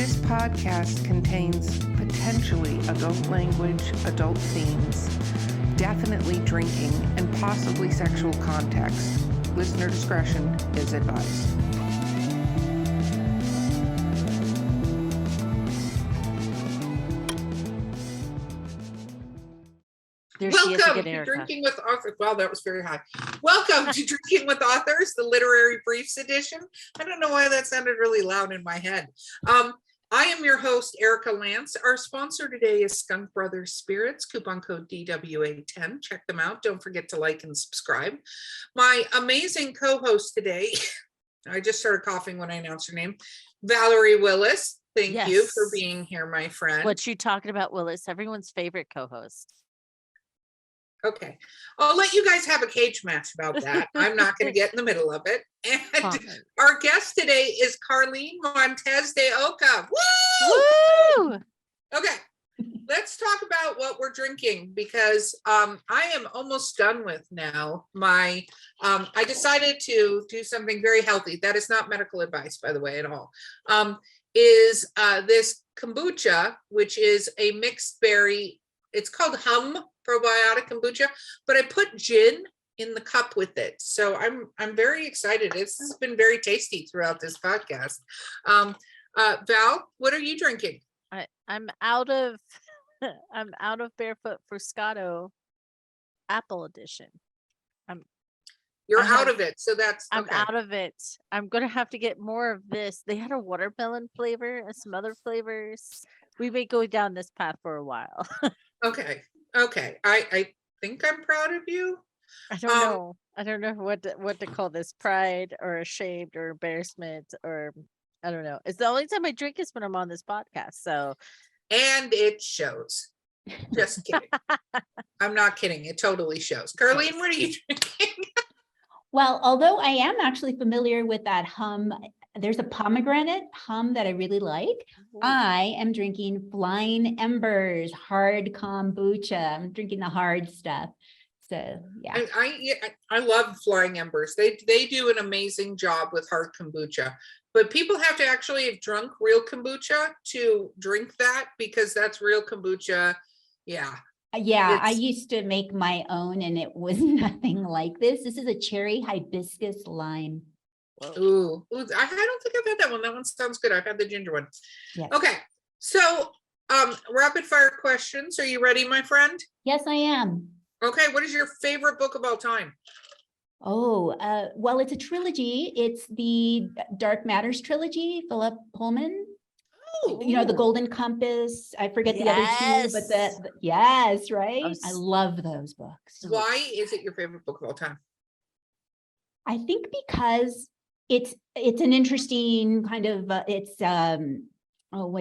This podcast contains potentially adult language, adult themes, definitely drinking, and possibly sexual context. Listener discretion is advised. Welcome to Drinking with Authors. Wow, that was very high. Welcome to Drinking with Authors, the Literary Briefs edition. I don't know why that sounded really loud in my head. I am your host, Erica Lance. Our sponsor today is Skunk Brothers Spirits, coupon code DWA10. Check them out. Don't forget to like and subscribe. My amazing co-host today, I just started coughing when I announced her name, Valerie Willis. Thank you for being here, my friend. What you talking about, Willis? Everyone's favorite co-host. Okay, I'll let you guys have a cage match about that. I'm not going to get in the middle of it. And our guest today is Carlyn Montes de Oca. Woo! Okay, let's talk about what we're drinking because I am almost done with now. I decided to do something very healthy. That is not medical advice, by the way, at all. Is this kombucha, which is a mixed berry. It's called Hum probiotic kombucha, but I put gin in the cup with it. So I'm very excited. This has been very tasty throughout this podcast. Val, what are you drinking? I'm out of Barefoot Fruscato Apple Edition. You're out of it. So that's I'm out of it. I'm gonna have to get more of this. They had a watermelon flavor and some other flavors. We may go down this path for a while. Okay. I think I'm proud of you. I don't know. I don't know what to call this. Pride or ashamed or embarrassment or I don't know. It's the only time I drink is when I'm on this podcast. So, and it shows. Just kidding. I'm not kidding. It totally shows. Carlyn, what are you drinking? Well, although I am actually familiar with that Hum, there's a pomegranate Hum that I really like. Ooh. I am drinking Flying Embers hard kombucha. I'm drinking the hard stuff. So yeah. I love Flying Embers. They do an amazing job with hard kombucha. But people have to actually have drunk real kombucha to drink that because that's real kombucha. Yeah. Yeah, I used to make my own and it was nothing like this. This is a cherry hibiscus lime. Ooh, I don't think I've had that one. That one sounds good. I've had the ginger one. Yes. Okay, so rapid fire questions. Are you ready, my friend? Yes, I am. Okay, what is your favorite book of all time? Oh, well, it's a trilogy. It's the Dark Matters trilogy, Philip Pullman. You know, the Golden Compass. I forget the other two, but yes, right. I love those books. Why is it your favorite book of all time? I think because it's an interesting kind of what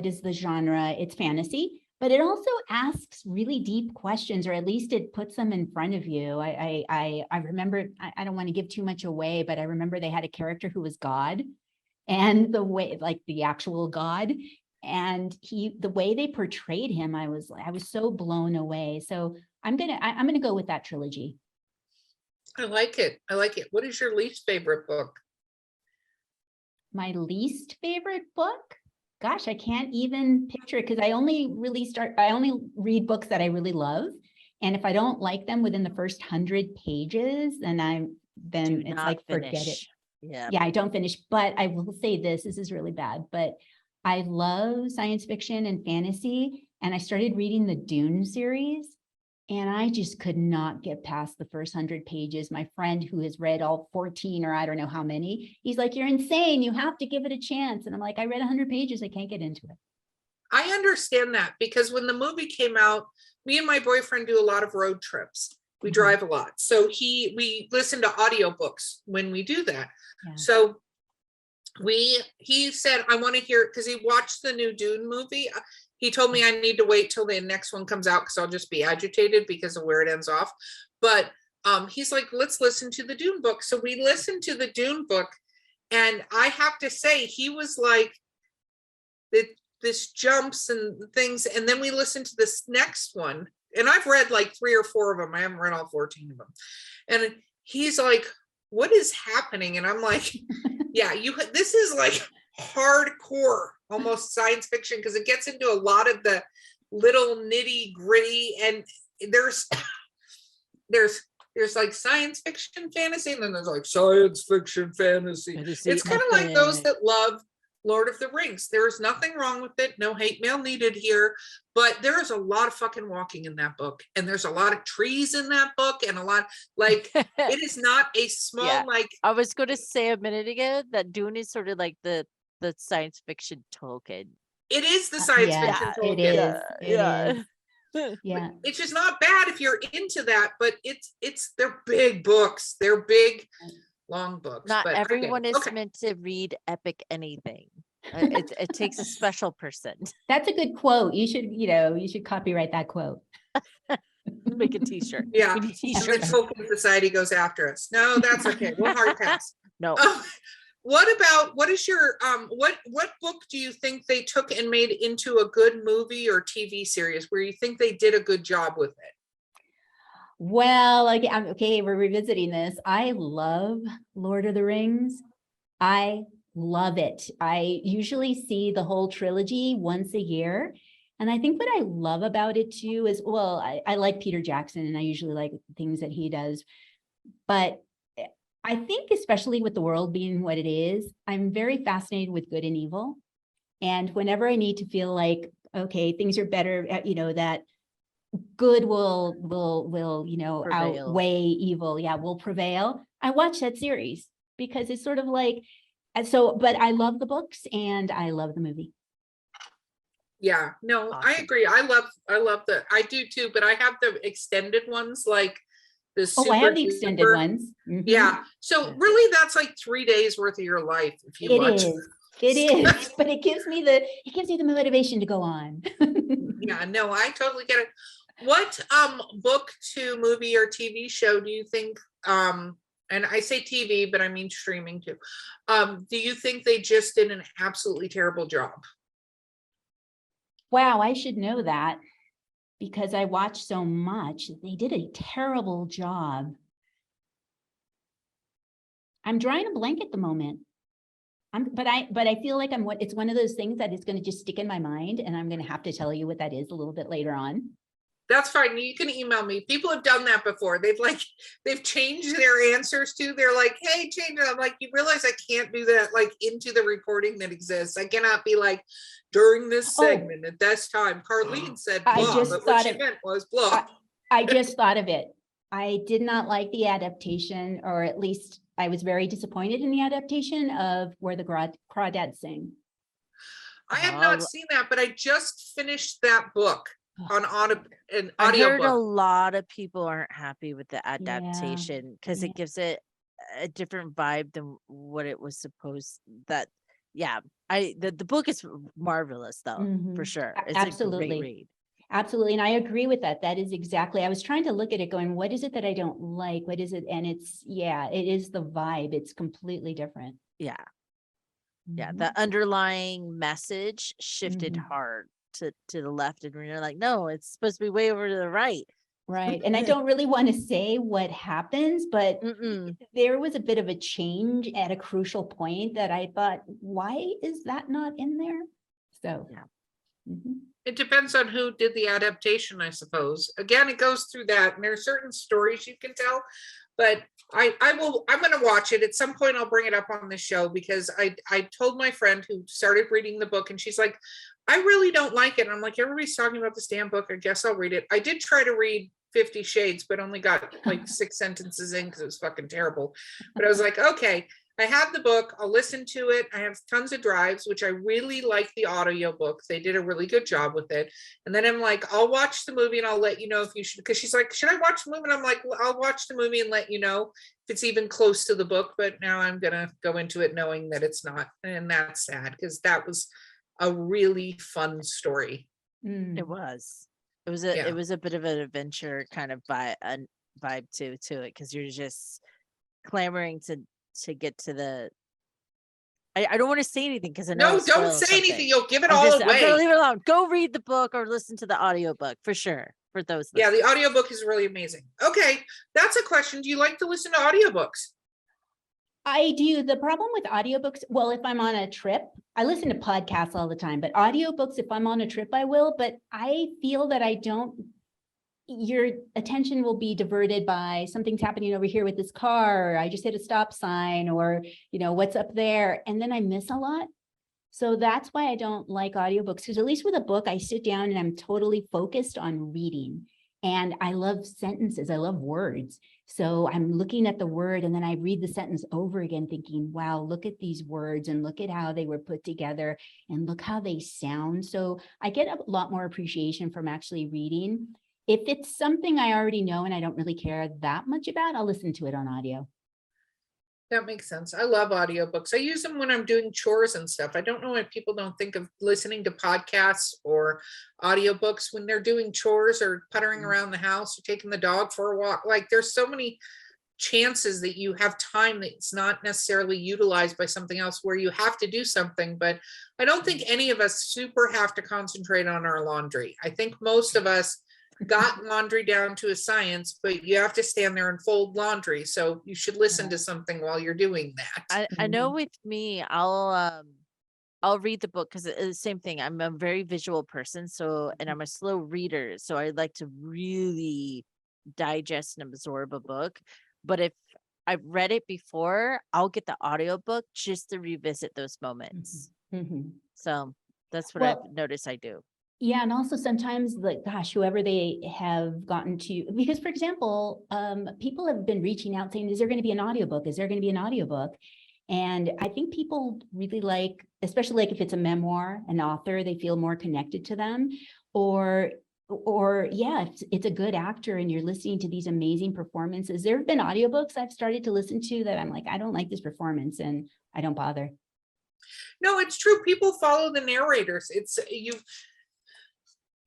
is the genre? It's fantasy, but it also asks really deep questions, or at least it puts them in front of you. I remember, I don't want to give too much away, but I remember they had a character who was God, and the way, like the actual God. And the way they portrayed him, I was so blown away. So I'm gonna go with that trilogy. I like it. What is your least favorite book? My least favorite book? Gosh, I can't even picture it because I only read books that I really love. And if I don't like them within the first 100 pages, then it's like, forget it. Yeah, I don't finish. But I will say this is really bad, but I love science fiction and fantasy, and I started reading the Dune series, and I just could not get past the first 100 pages. My friend who has read all 14 or I don't know how many, he's like, you're insane. You have to give it a chance. And I'm like, I read 100 pages. I can't get into it. I understand that because when the movie came out, me and my boyfriend do a lot of road trips. We drive a lot. So we listen to audiobooks when we do that. Yeah. So he said, I want to hear it because he watched the new Dune movie. He told me I need to wait till the next one comes out because I'll just be agitated because of where it ends off. But he's like, let's listen to the Dune book. So we listened to the Dune book, and I have to say, he was like, this jumps and things. And then we listened to this next one, and I've read like 3 or 4 of them. I haven't read all 14 of them. And he's like, what is happening? And I'm like, yeah, this is like hardcore, almost science fiction, because it gets into a lot of the little nitty gritty, and there's like science fiction fantasy, and then there's like science fiction fantasy. It's kind of like those that love Lord of the Rings. There's nothing wrong with it. No hate mail needed here. But there is a lot of fucking walking in that book. And there's a lot of trees in that book. And a lot, like, it is not a small, like. I was going to say a minute ago that Dune is sort of like the science fiction Tolkien. It is the science fiction Tolkien. It is. Yeah. It's just not bad if you're into that, but they're big books. They're big, long books. Not but everyone is meant to read epic anything. It takes a special person. That's a good quote. You should copyright that quote. Make a t-shirt. Yeah. And the Tolkien Society goes after us. No, that's okay. We'll hard pass. No. What is your what book do you think they took and made into a good movie or TV series where you think they did a good job with it? Well, okay, we're revisiting this. I love Lord of the Rings. I love it. I usually see the whole trilogy once a year. And I think what I love about it too is, well, I like Peter Jackson and I usually like things that he does. But I think especially with the world being what it is, I'm very fascinated with good and evil. And whenever I need to feel like, okay, things are better, that good will prevail. Outweigh evil. Yeah, will prevail. I watch that series because it's sort of like, but I love the books and I love the movie. Yeah, no, Awesome. I agree. I love I do too, but I have the extended ones, like the super I have the extended ones. Mm-hmm. Yeah. So really that's like 3 days worth of your life if you watch it. It is, but it gives me the motivation to go on. Yeah, no, I totally get it. What book to movie or TV show do you think, and I say TV, but I mean streaming too, do you think they just did an absolutely terrible job? Wow, I should know that because I watch so much. They did a terrible job. I'm drawing a blank at the moment. But I feel like it's one of those things that is going to just stick in my mind, and I'm going to have to tell you what that is a little bit later on. That's fine. You can email me. People have done that before. They've changed their answers too. They're like, hey, change it. I'm like, you realize I can't do that like into the recording that exists. I cannot be like during this segment at this time. Carlyn said blah, but what she meant was blah. I just thought of it. I did not like the adaptation, or at least I was very disappointed in the adaptation of Where the Crawdads Sing. I have not seen that, but I just finished that book on an I audio heard book. a lot of people aren't happy with the adaptation because it gives it a different vibe than what it was supposed. The book is marvelous though, for sure. It's Absolutely. a great read. Absolutely. And I agree with that. That is exactly, I was trying to look at it going, what is it that I don't like? What is it? And it is the vibe. It's completely different. Yeah. Yeah. The underlying message shifted hard to the left, and you're like, no, it's supposed to be way over to the right. Right. And I don't really want to say what happens, but there was a bit of a change at a crucial point that I thought, why is that not in there? So, yeah. It depends on who did the adaptation, I suppose. Again, it goes through that, and there are certain stories you can tell, but I'm going to watch it at some point. I'll bring it up on the show because I told my friend who started reading the book, and she's like, I really don't like it. And I'm like, everybody's talking about this damn book. I guess I'll read it. I did try to read 50 Shades, but only got like 6 sentences in because it was fucking terrible. But I was like, okay, I have the book. I'll listen to it. I have tons of drives, which I really like the audio book. They did a really good job with it. And then I'm like, I'll watch the movie and I'll let you know if you should, because she's like, should I watch the movie? And I'm like, well, I'll watch the movie and let you know if it's even close to the book. But now I'm going to go into it knowing that it's not. And that's sad because that was a really fun story. It was. It was a bit of an adventure kind of vibe to it, because you're just clamoring to get to the. I don't want to say anything because I know. No, don't say anything. You'll give it all away. I'm gonna leave it alone. Go read the book or listen to the audiobook for sure. For those. Yeah, the audiobook is really amazing. Okay, that's a question. Do you like to listen to audiobooks? I do. The problem with audiobooks, well, if I'm on a trip, I listen to podcasts all the time, but audiobooks, if I'm on a trip, I will, but I feel that your attention will be diverted by something's happening over here with this car, or I just hit a stop sign, or, what's up there. And then I miss a lot. So that's why I don't like audiobooks, because at least with a book, I sit down and I'm totally focused on reading. And I love sentences. I love words. So I'm looking at the word and then I read the sentence over again thinking, wow, look at these words and look at how they were put together and look how they sound. So I get a lot more appreciation from actually reading. If it's something I already know and I don't really care that much about, I'll listen to it on audio. That makes sense. I love audiobooks. I use them when I'm doing chores and stuff. I don't know why people don't think of listening to podcasts or audiobooks when they're doing chores or puttering around the house or taking the dog for a walk. Like, there's so many chances that you have time that's not necessarily utilized by something else where you have to do something. But I don't think any of us super have to concentrate on our laundry. I think most of us got laundry down to a science, but you have to stand there and fold laundry. So you should listen to something while you're doing that. I know with me, I'll read the book because it's the same thing. I'm a very visual person, and I'm a slow reader. So I like to really digest and absorb a book. But if I've read it before, I'll get the audiobook just to revisit those moments. Mm-hmm. So that's what I've noticed I do. Yeah. And also sometimes, like, gosh, whoever they have gotten to, because for example, people have been reaching out saying, is there going to be an audiobook? Is there going to be an audiobook? And I think people really like, especially like if it's a memoir, an author, they feel more connected to them. Or yeah, it's a good actor and you're listening to these amazing performances. There have been audiobooks I've started to listen to that I'm like, I don't like this performance and I don't bother. No, it's true. People follow the narrators. It's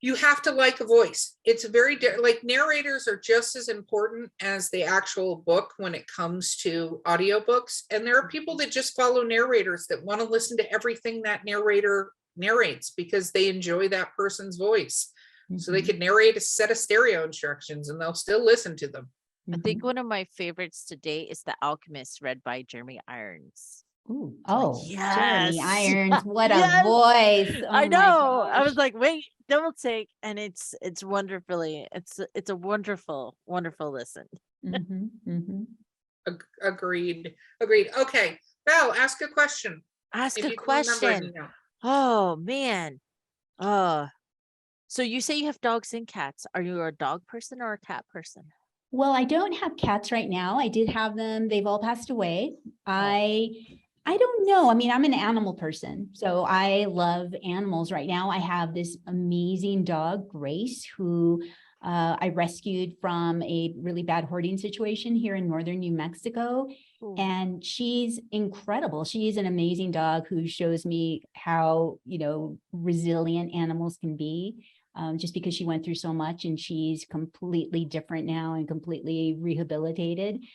you have to like a voice. It's very like, narrators are just as important as the actual book when it comes to audiobooks. And there are people that just follow narrators that want to listen to everything that narrator narrates because they enjoy that person's voice. Mm-hmm. So they could narrate a set of stereo instructions and they'll still listen to them. I think one of my favorites to date is The Alchemist, read by Jeremy Irons. Ooh, oh, yes. Jeremy Irons, what a voice. Oh, I know. I was like, wait, double take. And it's wonderfully, it's a wonderful listen. Mm-hmm, mm-hmm. Agreed. Okay, Val, ask a question. Ask a question. Oh man. So you say you have dogs and cats. Are you a dog person or a cat person? Well, I don't have cats right now. I did have them. They've all passed away. I don't know. I mean, I'm an animal person, so I love animals. Right now, I have this amazing dog, Grace, who I rescued from a really bad hoarding situation here in northern New Mexico. Ooh. And she's incredible. She's an amazing dog who shows me how, resilient animals can be. Just because she went through so much and she's completely different now and completely rehabilitated.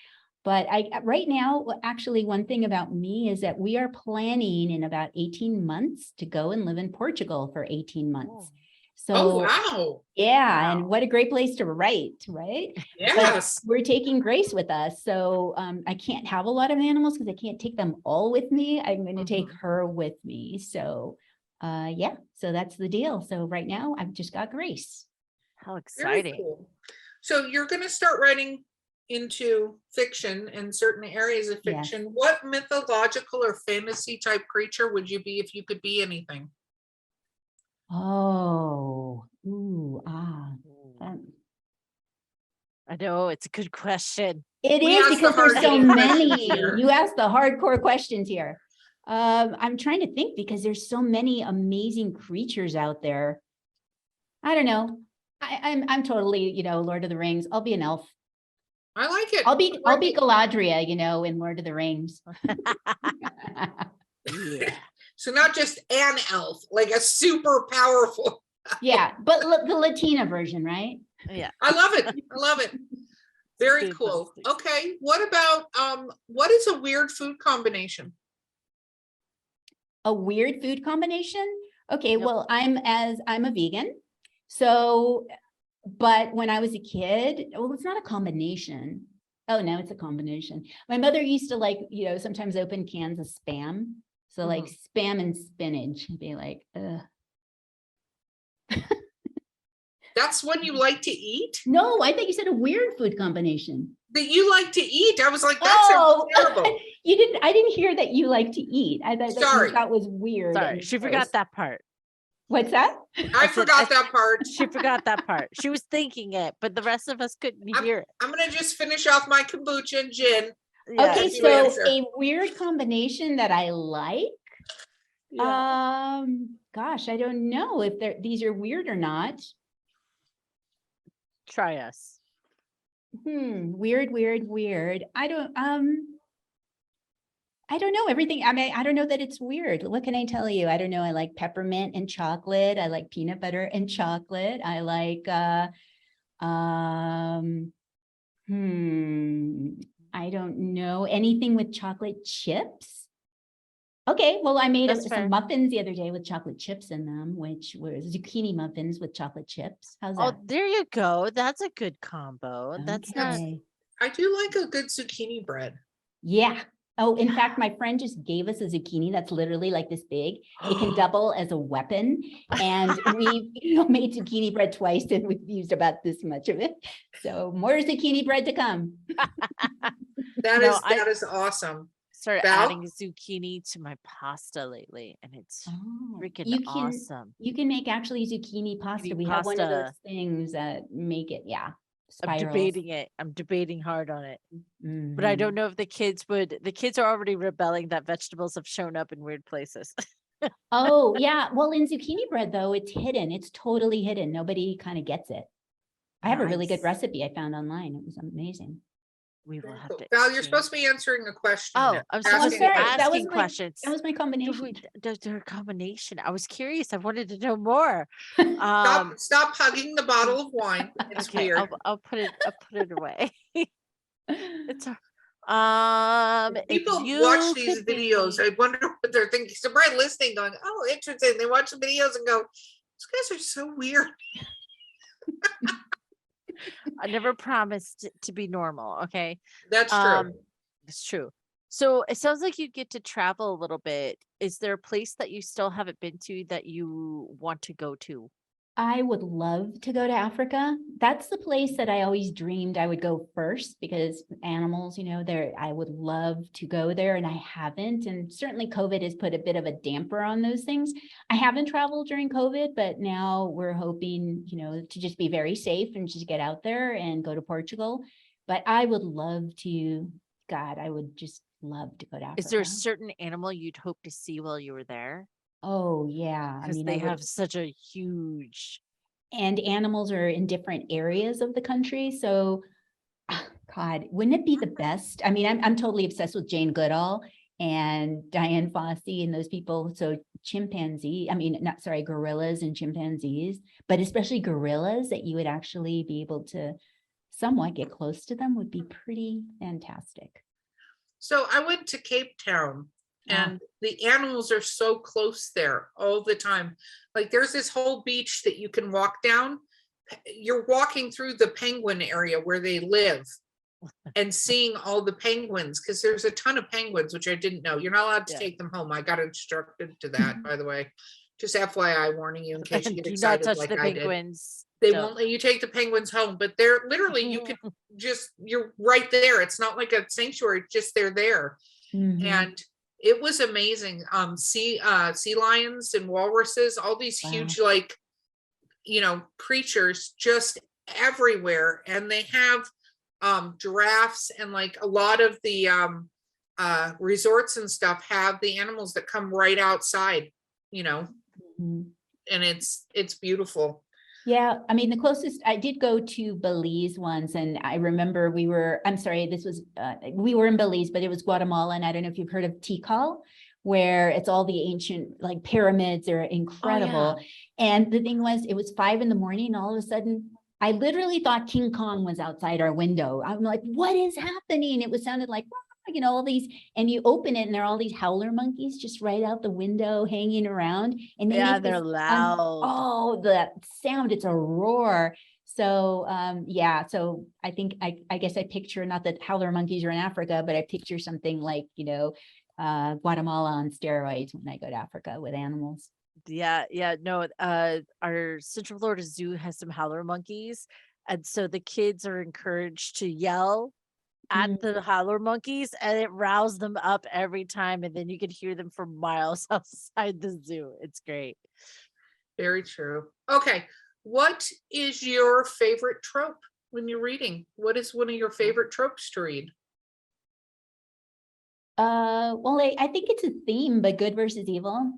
But right now, actually, one thing about me is that we are planning in about 18 months to go and live in Portugal for 18 months. So, wow. Yeah. Wow. And what a great place to write, right? Yes. But we're taking Grace with us. So I can't have a lot of animals because I can't take them all with me. I'm going to take her with me. So yeah, so that's the deal. So right now I've just got Grace. How exciting. Very cool. So you're going to start writing into fiction and certain areas of fiction. Yes. What mythological or fantasy type creature would you be if you could be anything? Oh, I know, it's a good question. It is because there's so many. You asked the hardcore questions here. I'm trying to think because there's so many amazing creatures out there. I don't know. I'm totally, Lord of the Rings. I'll be an elf. I like it. I'll be Galadriel, in Lord of the Rings. Yeah. So not just an elf, like a super powerful. Yeah, but the Latina version, right? Yeah. I love it. Very cool. Okay. What about what is a weird food combination? A weird food combination? Okay, yep. Well, I'm a vegan. So, but when I was a kid, well, it's not a combination. Oh, no, it's a combination. My mother used to like, sometimes open cans of Spam. So like Spam and spinach and be like, ugh. That's one you like to eat? No, I think you said a weird food combination. That you like to eat. I was like, that sounds terrible. I didn't hear that you like to eat. I thought that was weird. Sorry, she forgot that part. What's that? I forgot that part. She forgot that part. She was thinking it, but the rest of us couldn't hear it. I'm going to just finish off my kombucha and gin. Yeah. Okay, so a weird combination that I like. Yeah. Gosh, I don't know if these are weird or not. Try us. Weird. I don't know everything. I mean, I don't know that it's weird. What can I tell you? I don't know. I like peppermint and chocolate. I like peanut butter and chocolate. I like, I don't know, anything with chocolate chips. Okay, well, I made some muffins the other day with chocolate chips in them, which were zucchini muffins with chocolate chips. How's that? Oh, there you go. That's a good combo. Okay. That's not. I do like a good zucchini bread. Yeah. Oh, in fact, my friend just gave us a zucchini that's literally like this big. It can double as a weapon. And we made zucchini bread twice and we've used about this much of it. So more zucchini bread to come. That is awesome. Started adding zucchini to my pasta lately, and it's freaking awesome. You can make actually zucchini pasta. We have one of those things that make it, spirals. I'm debating hard on it. But I don't know if the kids are already rebelling that vegetables have shown up in weird places. Oh, yeah. Well, in zucchini bread, though, it's hidden. It's totally hidden. Nobody kind of gets it. I have a really good recipe I found online. It was amazing. We will have to. Val, you're supposed to be answering a question. Oh, I'm supposed to be asking questions. That was my combination. Their combination. I was curious. I wanted to know more. Stop hugging the bottle of wine. It's weird. I'll put it away. It's people watch these videos. I wonder what they're thinking. So probably listening, going, "Oh, interesting." They watch the videos and go, "These guys are so weird." I never promised to be normal. Okay. That's true. It's true. So it sounds like you get to travel a little bit. Is there a place that you still haven't been to that you want to go to? I would love to go to Africa. That's the place that I always dreamed I would go first because animals, I would love to go there and I haven't. And certainly COVID has put a bit of a damper on those things. I haven't traveled during COVID, but now we're hoping, to just be very safe and just get out there and go to Portugal. But I would love to, I would just love to go to Africa. Is there a certain animal you'd hope to see while you were there? Oh, yeah. Because they have such a huge. And animals are in different areas of the country. So, God, wouldn't it be the best? I mean, I'm totally obsessed with Jane Goodall and Diane Fossey and those people. So gorillas and chimpanzees, but especially gorillas that you would actually be able to somewhat get close to them would be pretty fantastic. So I went to Cape Town. And the animals are so close there all the time. Like there's this whole beach that you can walk down. You're walking through the penguin area where they live and seeing all the penguins because there's a ton of penguins, which I didn't know. You're not allowed to take them home. I got instructed to that, by the way. Just FYI, warning you in case you get excited not touch like the I penguins. did. They won't let you take the penguins home, but they're literally, you're right there. It's not like a sanctuary, just they're there. Mm-hmm. And it was amazing. Sea lions and walruses, all these huge, creatures just everywhere. And they have giraffes and like a lot of the resorts and stuff have the animals that come right outside, and it's beautiful. Yeah, I mean, the closest I did go to Belize once, and I remember we were in Belize, but it was Guatemala, and I don't know if you've heard of Tikal, where it's all the ancient pyramids are incredible. Oh, yeah. And the thing was, it was 5 a.m, and all of a sudden, I literally thought King Kong was outside our window. I'm like, what is happening? It sounded like, all these, and you open it and there are all these howler monkeys just right out the window hanging around. And they're loud. The sound, it's a roar. So yeah, so I think I guess I picture, not that howler monkeys are in Africa, but I picture something like, Guatemala on steroids when I go to Africa with animals. Yeah, no, our Central Florida Zoo has some howler monkeys, and so the kids are encouraged to yell at Mm. the howler monkeys, and it rouses them up every time, and then you can hear them for miles outside the zoo. It's great. Very true. Okay. What is your favorite trope when you're reading? What is one of your favorite tropes to read? Well, I think it's a theme, but good versus evil,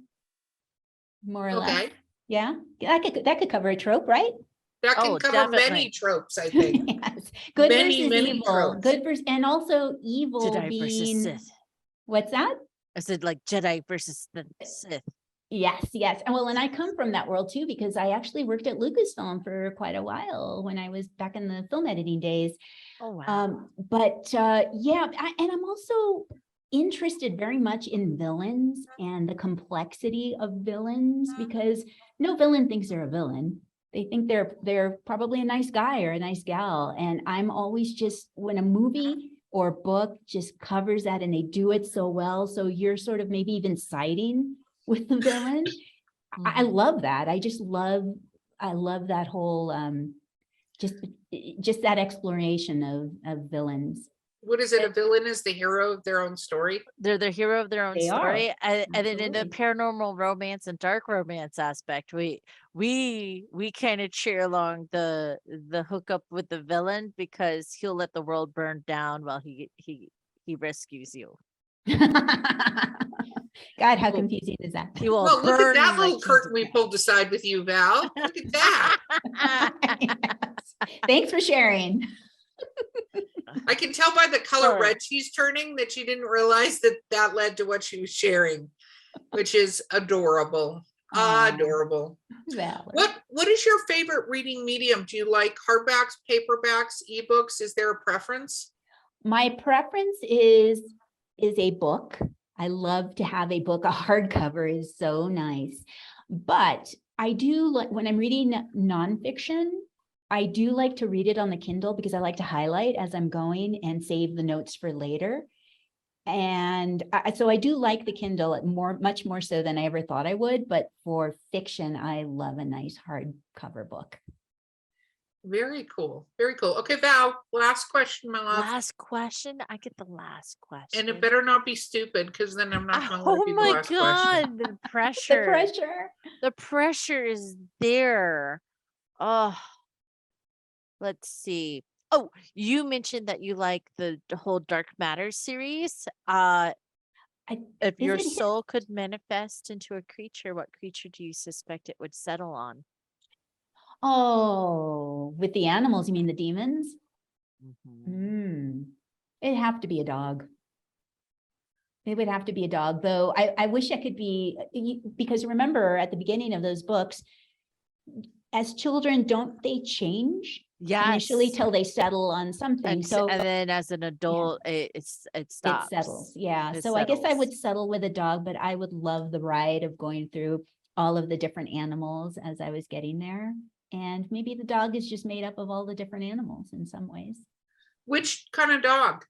more or less. Okay. Yeah, that could cover a trope, right? That can Oh, cover many definitely. tropes, I think. Yes. Good Many, versus many evil. tropes. Good versus, and also evil Jedi versus being, Sith. what's that? I said like Jedi versus the Sith. Yes, yes. And well, and I come from that world too, because I actually worked at Lucasfilm for quite a while when I was back in the film editing days. Oh wow. Yeah, and I'm also interested very much in villains and the complexity of villains, because no villain thinks they're a villain. They think they're probably a nice guy or a nice gal. And I'm always just, when a movie or book just covers that and they do it so well, so you're sort of maybe even siding with the villain. I love that. I love that whole just that exploration of villains. What is it? A villain is the hero of their own story. They're the hero of their own They are. story, and then in the Absolutely. paranormal romance and dark romance aspect, we kind of cheer along the hookup with the villain, because he'll let the world burn down while he rescues you. God, how confusing is that? He will Well, look at burn that like little curtain we pulled aside with you, Val. Look at that. Yes. Thanks for sharing. I can tell by the color Sorry. red she's turning that she didn't realize that led to what she was sharing, which is adorable. Aw. Adorable. Valid. What is your favorite reading medium? Do you like hardbacks, paperbacks, ebooks? Is there a preference? My preference is a book. I love to have a book. A hardcover is so nice. But I do like, when I'm reading nonfiction, I do like to read it on the Kindle, because I like to highlight as I'm going and save the notes for later. And so I do like the Kindle much more so than I ever thought I would. But for fiction, I love a nice hardcover book. Very cool. Very cool. Okay, Val, last question, my love. Last question. I get the last question. And it better not be stupid, because then I'm not going to Oh let you the my last question. god, the pressure. The pressure. The pressure is there. Oh, let's see. Oh, you mentioned that you like the whole Dark Matter series. If your Isn't it- soul could manifest into a creature, what creature do you suspect it would settle on? Oh, with the animals, you mean the demons? Mhm. It'd have to be a dog. It would have to be a dog, though. I wish I could be, because remember at the beginning of those books, as children, don't they change initially Yes. till they settle on something? And So then as an adult, it stops. it settles. Yeah. It So I guess I would settles. settle with a dog, but I would love the ride of going through all of the different animals as I was getting there. And maybe the dog is just made up of all the different animals in some ways. Which kind of dog?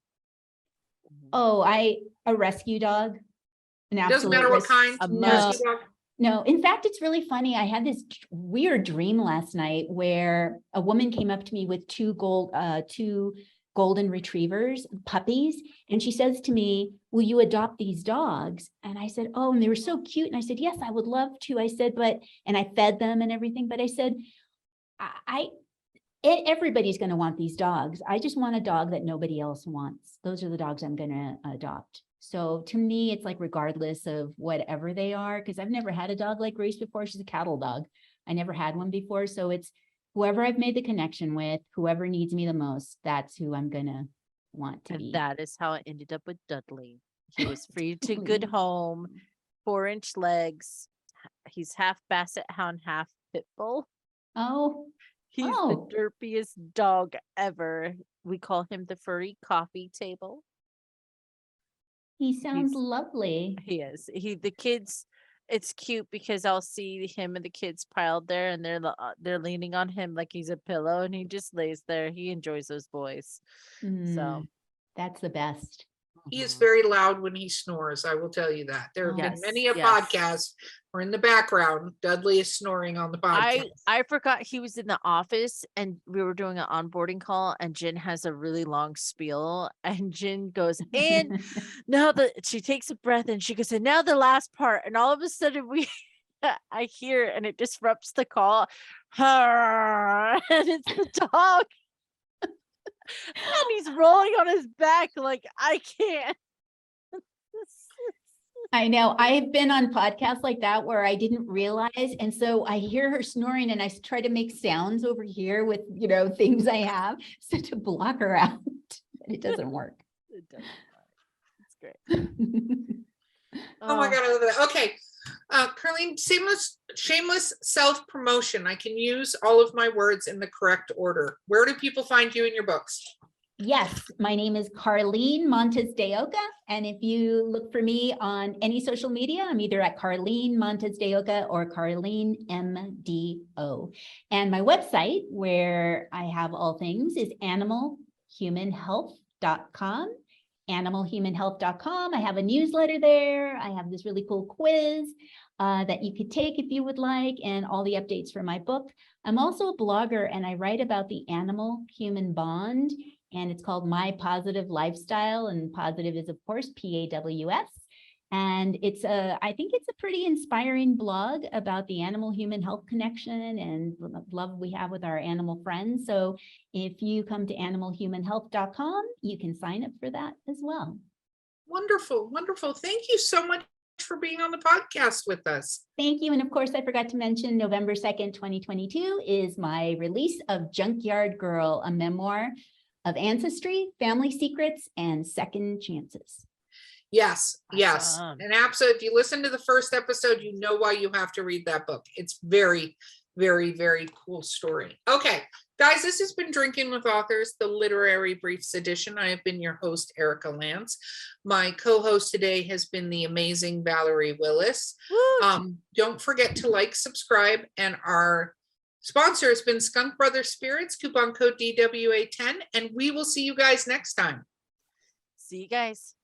Oh, a rescue dog. An Doesn't absolute matter what kind. A No, Rescue dog? no. In fact, it's really funny. I had this weird dream last night where a woman came up to me with two golden retrievers, puppies. And she says to me, "Will you adopt these dogs?" And I said, "Oh," and they were so cute. And I said, "Yes, I would love to." I said, and I fed them and everything. But I said, everybody's going to want these dogs. I just want a dog that nobody else wants. Those are the dogs I'm going to adopt. So to me, it's like regardless of whatever they are, because I've never had a dog like Grace before. She's a cattle dog. I never had one before. So it's whoever I've made the connection with, whoever needs me the most, that's who I'm going to want to And be. that is how it ended up with Dudley. He was free to good home, 4-inch legs. He's half Basset Hound, half Pit Bull. Oh, He's the derpiest dog ever. We call him the furry coffee table. He sounds lovely. He is. The kids, it's cute because I'll see him and the kids piled there, and they're leaning on him like he's a pillow, and he just lays there. He enjoys those boys. So That's the best. He is very loud when he snores. I will tell you that. There have been many a podcast where in the background, Dudley is snoring on the podcast. I forgot he was in the office and we were doing an onboarding call, and Jen has a really long spiel, and Jen goes, and now she takes a breath and she goes, and now the last part, and all of a sudden I hear, and it disrupts the call, and it's the dog. And he's rolling on his back like, I can't. I know. I've been on podcasts like that where I didn't realize. And so I hear her snoring and I try to make sounds over here with, things I have so to block her out. But it doesn't work. It doesn't work. It's great. Oh my God, I love that. Okay. Carlyn, shameless self-promotion. I can use all of my words in the correct order. Where do people find you in your books? Yes, my name is Carlyn Montes de Oca. And if you look for me on any social media, I'm either at Carlyn Montes de Oca or Carlyn MDO. And my website, where I have all things, is animalhumanhealth.com. animalhumanhealth.com. I have a newsletter there. I have this really cool quiz that you could take if you would like, and all the updates for my book. I'm also a blogger, and I write about the animal-human bond, and it's called My Positive Lifestyle, and positive is, of course, PAWS. And I think it's a pretty inspiring blog about the animal-human health connection and love we have with our animal friends. So if you come to animalhumanhealth.com, you can sign up for that as well. Wonderful, wonderful. Thank you so much for being on the podcast with us. Thank you. And of course, I forgot to mention November 2nd, 2022 is my release of Junkyard Girl, a memoir of ancestry, family secrets, and second chances. Yes, yes. And absolutely, if you listen to the first episode, you know why you have to read that book. It's very, very, very cool story. Okay, guys, this has been Drinking with Authors, the Literary Briefs edition. I have been your host, Erica Lance. My co-host today has been the amazing Valerie Willis. Don't forget to like, subscribe, and our sponsor has been Skunk Brothers Spirits, coupon code DWA10, and we will see you guys next time. See you guys.